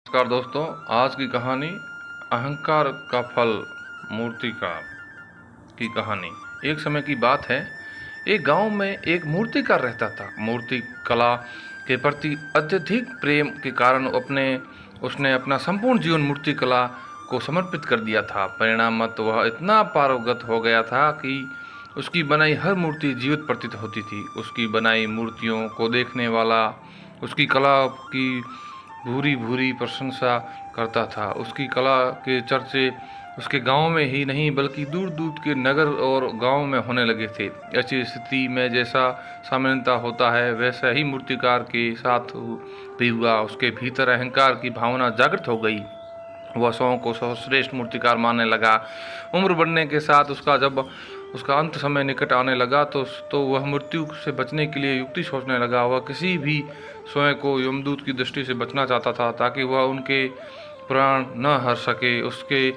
नमस्कार दोस्तों, आज की कहानी अहंकार का फल मूर्तिकार की कहानी। एक समय की बात है, एक गांव में एक मूर्तिकार रहता था। मूर्ति कला के प्रति अत्यधिक प्रेम के कारण उसने अपना संपूर्ण जीवन मूर्ति कला को समर्पित कर दिया था। परिणामत वह इतना पारंगत हो गया था कि उसकी बनाई हर मूर्ति जीवित प्रतीत होती थी। उसकी बनाई मूर्तियों को देखने वाला उसकी कला की भूरी भूरी प्रशंसा करता था। उसकी कला के चर्चे उसके गांव में ही नहीं बल्कि दूर दूर के नगर और गांव में होने लगे थे। ऐसी स्थिति में जैसा सामान्यता होता है वैसा ही मूर्तिकार के साथ भी हुआ। उसके भीतर अहंकार की भावना जागृत हो गई। वह स्वयं को सर्वश्रेष्ठ मूर्तिकार मानने लगा। उम्र बढ़ने के साथ जब उसका अंत समय निकट आने लगा तो वह मृत्यु से बचने के लिए युक्ति सोचने लगा। वह किसी भी स्वयं को यमदूत की दृष्टि से बचना चाहता था ताकि वह उनके प्राण न हर सके। उसके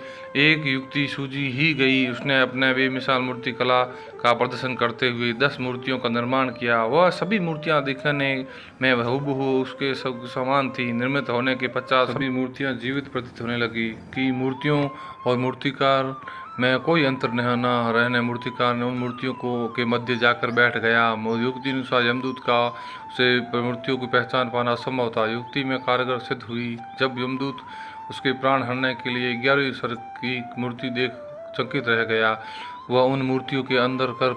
एक युक्ति सूझी ही गई। उसने अपने बेमिसाल मूर्ति कला का प्रदर्शन करते हुए 10 मूर्तियों का निर्माण किया। वह सभी मूर्तियां दिखने में हूबहू उसके सब समान थी। निर्मित होने के पश्चात सभी मूर्तियां जीवित प्रतीत होने लगी कि मूर्तियों और मूर्तिकार में कोई अंतर न रहने मूर्तिकार ने उन मूर्तियों के मध्य जाकर बैठ गया। युक्ति अनुसार यमदूत का से मूर्तियों की पहचान पाना असंभव था। युक्ति में कारगर सिद्ध हुई। जब यमदूत उसके प्राण हरने के लिए 11वीं स्वर की मूर्ति देख चकित रह गया। वह उन मूर्तियों के अंदर कर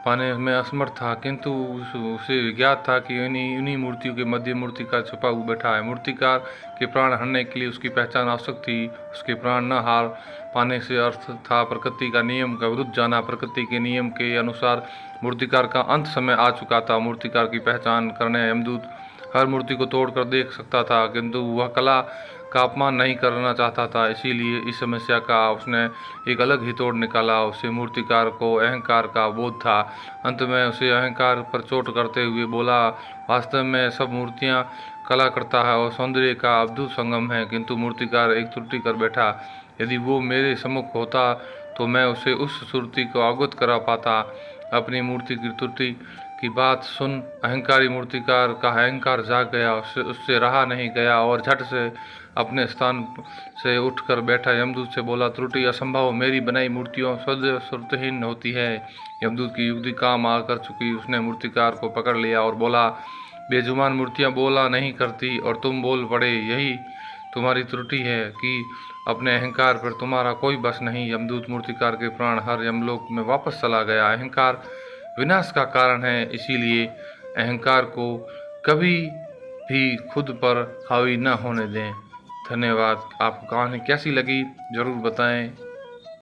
पाने में असमर्थ था, किंतु उसे ज्ञात था कि उन्हीं मूर्तियों के मध्य मूर्तिकार छुपा हुआ बैठा है। मूर्तिकार के प्राण हरने के लिए उसकी पहचान आवश्यक थी। उसके प्राण न हार पाने से अर्थ था प्रकृति का नियम का विरुद्ध जाना। प्रकृति के नियम के अनुसार मूर्तिकार का अंत समय आ चुका था। मूर्तिकार की पहचान करने यमदूत हर मूर्ति को तोड़कर देख सकता था, किंतु वह कला का अपमान नहीं करना चाहता था। इसीलिए इस समस्या का उसने एक अलग ही तोड़ निकाला। उसे मूर्तिकार को अहंकार का बोध था। अंत में उसे अहंकार पर चोट करते हुए बोला, वास्तव में सब मूर्तियां कला करता है और सौंदर्य का अद्भुत संगम है, किंतु मूर्तिकार एक त्रुटि कर बैठा। यदि वो मेरे सम्मुख होता तो मैं उसे उस त्रुटि को अवगत करा पाता। अपनी मूर्ति की त्रुटि की बात सुन अहंकारी मूर्तिकार का अहंकार जाग गया। उससे रहा नहीं गया और झट से अपने स्थान से उठकर बैठा यमदूत से बोला, त्रुटि असंभव, मेरी बनाई मूर्तियों सदैव श्रुतिहीन होती है। यमदूत की युक्ति काम आकर चुकी। उसने मूर्तिकार को पकड़ लिया और बोला, बेजुबान मूर्तियां बोला नहीं करती और तुम बोल पड़े। यही तुम्हारी त्रुटि है कि अपने अहंकार पर तुम्हारा कोई बस नहीं। यमदूत मूर्तिकार के प्राण हर यमलोक में वापस चला गया। अहंकार विनाश का कारण है, इसीलिए अहंकार को कभी भी खुद पर हावी न होने दें। धन्यवाद। आपको कहानी कैसी लगी जरूर बताएं।